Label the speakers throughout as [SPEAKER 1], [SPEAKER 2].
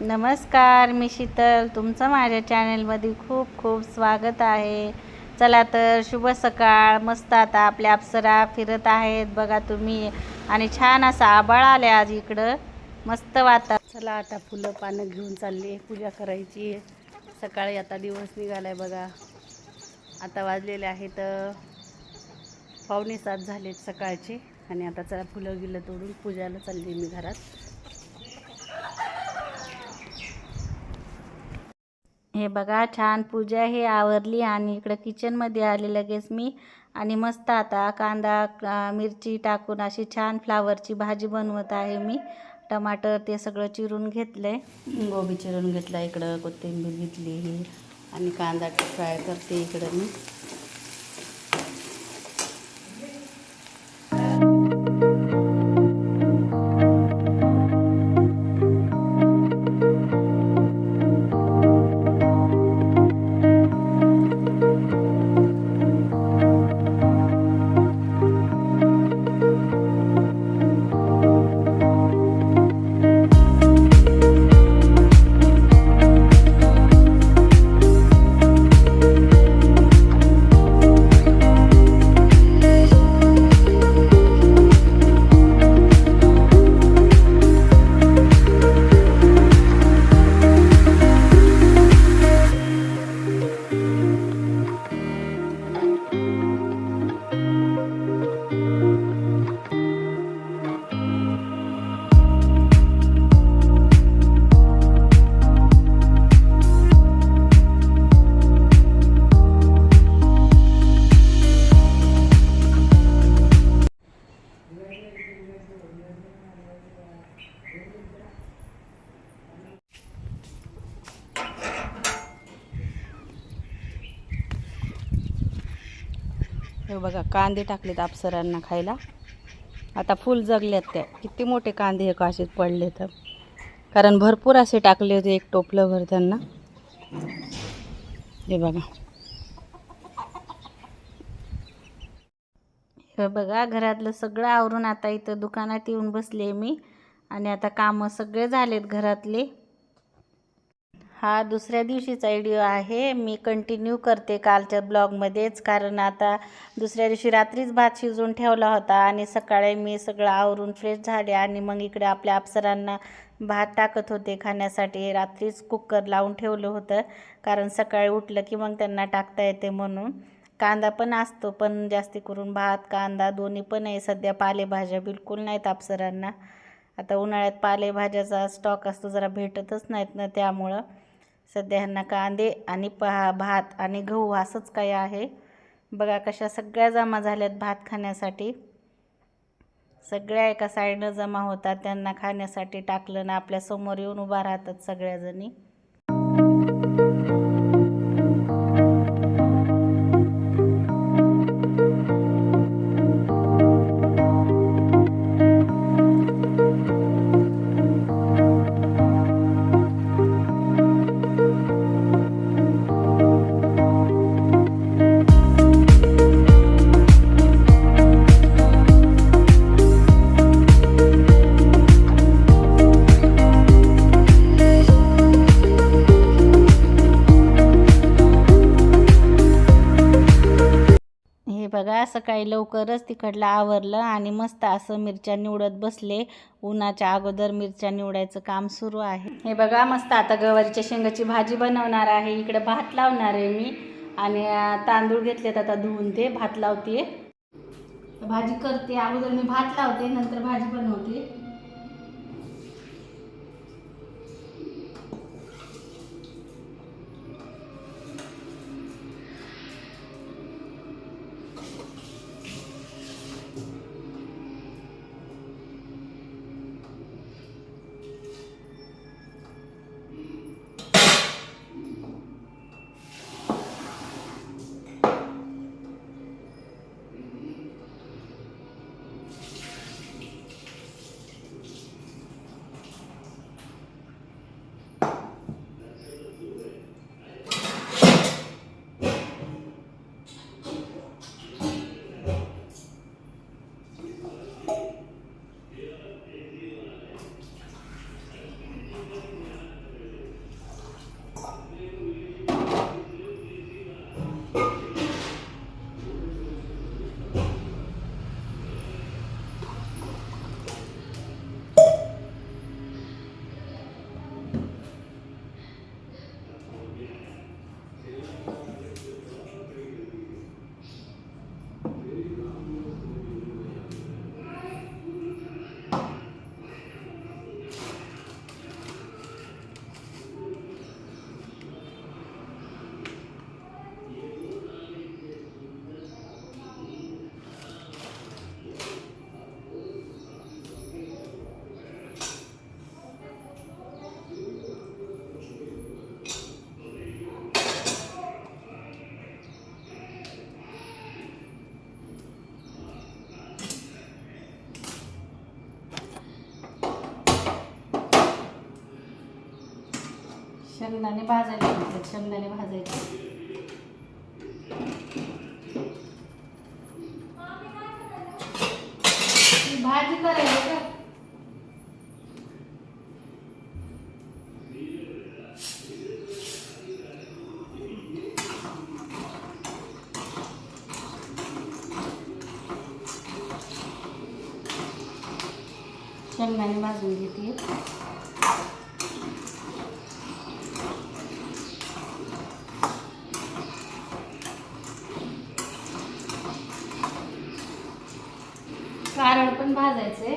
[SPEAKER 1] नमस्कार, मी शीतल. तुमचं माझ्या चॅनलमध्ये खूप खूप स्वागत आहे. चला तर शुभ सकाळ. मस्त आता आपल्या अप्सरा फिरत आहेत बघा तुम्ही, आणि छान असा आभाळ आले आज इकडं. मस्त वातावरण. चला आता फुलं पानं घेऊन चालली, पूजा करायची. सकाळी आता दिवस निघालाय बघा. आता वाजलेले आहेत 6:45 झालेत सकाळचे, आणि आता चला फुलं गिलं तोडून पूजाला चालली मी घरात. हे बघा छान पूजा हे आवरली, आणि इकडं किचनमध्ये आले लगेच मी. आणि मस्त आता कांदा मिरची टाकून अशी छान फ्लावरची भाजी बनवत आहे मी. टमाटर ते सगळं चिरून घेतलंय, गोबी चिरून घेतला, इकडं कोथिंबीर घेतली ही, आणि कांदा फ्राय करते इकडं मी. हे बघा कांदे टाकलेत अप्सरांना खायला. आता फुल जगल्यात त्या. किती मोठे कांदे हे काशीत पडले तर, कारण भरपूर असे टाकले होते एक टोपलंभर त्यांना. हे बघा, हे बघा घरातलं सगळं आवरून आता इथं दुकानात येऊन बसले मी. आणि आता कामं सगळे झालेत घरातले. हा दुसऱ्या दिवशीचा व्हिडिओ आहे, मी कंटिन्यू करते कालच्या ब्लॉगमध्येच. कारण आता दुसऱ्या दिवशी रात्रीच भात शिजवून ठेवला होता, आणि सकाळी मी सगळं आवरून फ्रेश झाले, आणि मग इकडे आपल्या अप्सरांना भात टाकत होते खाण्यासाठी. रात्रीच कुकर लावून ठेवलं होतं, कारण सकाळी उठलं की मग त्यांना टाकता येते म्हणून. कांदा पण असतो, पण जास्ती करून भात कांदा दोन्ही पण आहे. सध्या पालेभाज्या बिलकुल नाहीत अप्सरांना. आता उन्हाळ्यात पालेभाज्याचा स्टॉक असतो, जरा भेटतच नाहीत ना, त्यामुळं सध्या ह्यांना कांदे आणि भात आणि गहू असंच काही आहे बघा. कशा सगळ्या जमा झाल्यात भात खाण्यासाठी. सगळ्या एका साईडनं जमा होतात, त्यांना खाण्यासाठी टाकलं ना आपल्या समोर येऊन उभा राहतात सगळ्याजणी. बघा सकाळी लवकरच तिकडलं आवरलं, आणि मस्त असं मिरच्या निवडत बसले. उन्हाच्या अगोदर मिरच्या निवडायचं काम सुरू आहे. हे बघा मस्त आता गवारीच्या शेंगाची भाजी बनवणार आहे. इकडे भात लावणार आहे मी, आणि तांदूळ घेतलेत आता धुवून ते भात लावते. भाजी करते अगोदर मी, भात लावते नंतर भाजी बनवते. शेंगदाणे भाजायला घेतले, शेंगदाणे भाजायचे. भाजी करायची का? शेंगदाणे भाजून घेते. कारळ पण भाजायचे.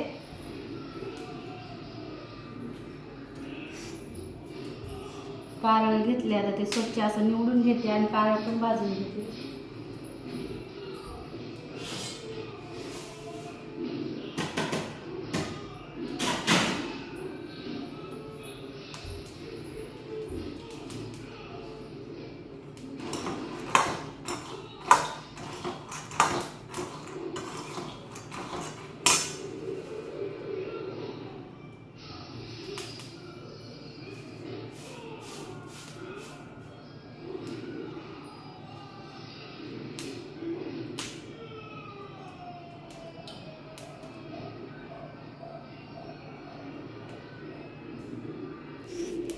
[SPEAKER 1] कारळ घेतले, आता ते स्वच्छ असं निवडून घेते आणि कारळ पण भाजून घेते.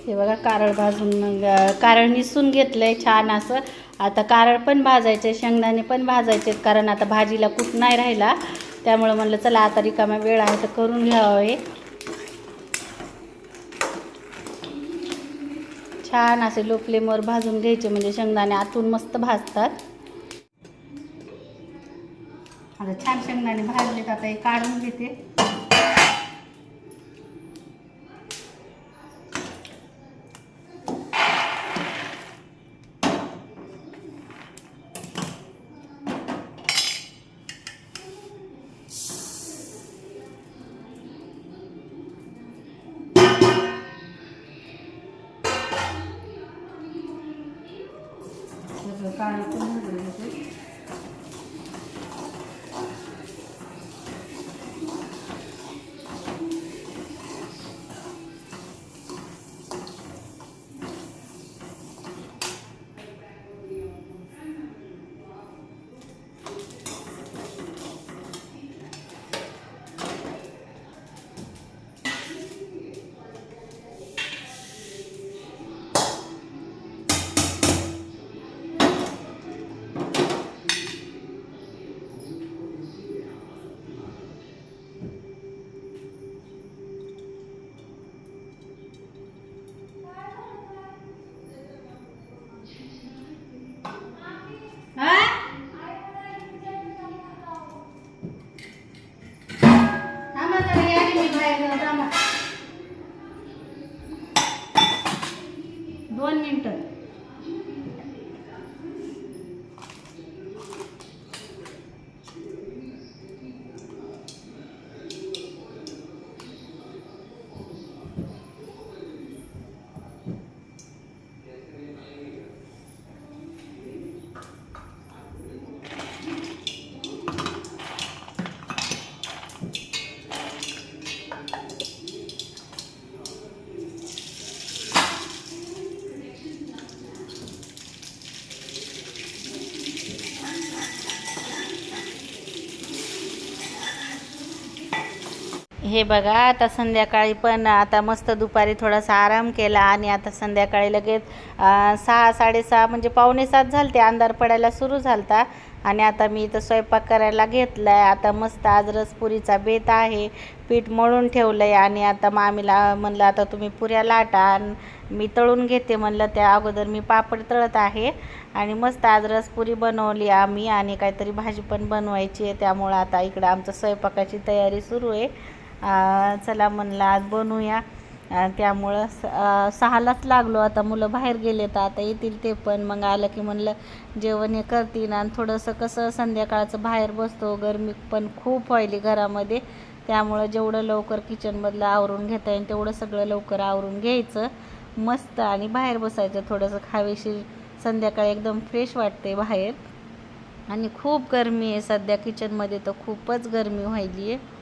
[SPEAKER 1] हे बघा कारळ भाजून, कारळ निसून घेतलंय छान असं. आता कारळ पण भाजायचे, शेंगदाणे पण भाजायचे, कारण आता भाजीला कूट नाही राहिला. त्यामुळं म्हणलं चला आता रिकामा वेळ आहे तर करून घ्यावं. हे छान असे लो फ्लेमवर भाजून घ्यायचे, म्हणजे शेंगदाणे आतून मस्त भाजतात. आता छान शेंगदाणे भाजलेत, आता हे काढून घेते. काढून पण घालायचे. हे बघा आता संध्याकाळी पण आता मस्त दुपारी थोडासा आराम केला आणि आता संध्याकाळी लगेच 6 6:30 म्हणजे 6:45 झालते, अंधार पडायला सुरू झालता. आणि आता मी इथं स्वयंपाक करायला घेतला आहे. आता मस्त आज रसपुरीचा बेत आहे, पीठ मळून ठेवलं आहे. आणि आता मामीला म्हणलं आता तुम्ही पुऱ्या लाटा आणि मी तळून घेते म्हणलं. त्या अगोदर मी पापड तळत आहे आणि मस्त आज रसपुरी बनवली आम्ही आणि काहीतरी भाजी पण बनवायची आहे. त्यामुळं आता इकडं आमचं स्वयंपाकाची तयारी सुरू आहे. चला म्हणलं आज बनवूया. त्यामुळं 6लाच लागलो. आता मुलं बाहेर गेले तर आता येतील ते पण, मग आलं की म्हणलं जेवण हे करतील. आणि थोडंसं कसं संध्याकाळचं बाहेर बसतो, गरमी पण खूप व्हायली घरामध्ये. त्यामुळं जेवढं लवकर किचनमधलं आवरून घेता येईल तेवढं सगळं लवकर आवरून घ्यायचं मस्त आणि बाहेर बसायचं. थोडंसं खावेशीर संध्याकाळी एकदम फ्रेश वाटते बाहेर. आणि खूप गरमी आहे सध्या किचनमध्ये, तर खूपच गरमी व्हायली आहे.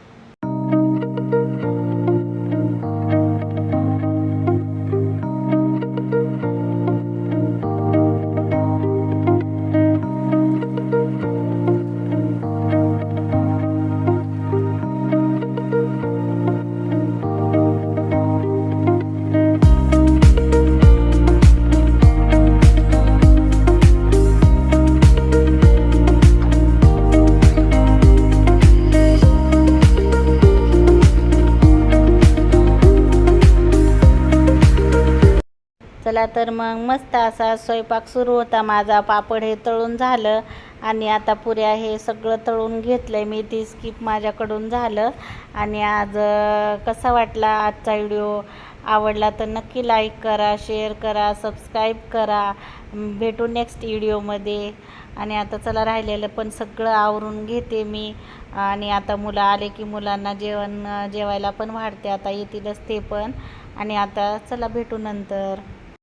[SPEAKER 1] चला तर मग मस्त असा स्वयंपाक सुरू होता माझा. पापड हे तळून झालं आणि आता पुऱ्या हे सगळं तळून घेतलं आहे मी. ती स्किप माझ्याकडून झालं. आणि आज कसा वाटला आजचा व्हिडिओ? आवडला तर नक्की लाईक करा, शेअर करा, सबस्क्राईब करा. भेटू नेक्स्ट व्हिडिओमध्ये. आणि आता चला राहिलेलं पण सगळं आवरून घेते मी. आणि आता मुलं आले की मुलांना जेवायला पण वाढते. आता येतीलच ते पण. आणि आता चला भेटू नंतर.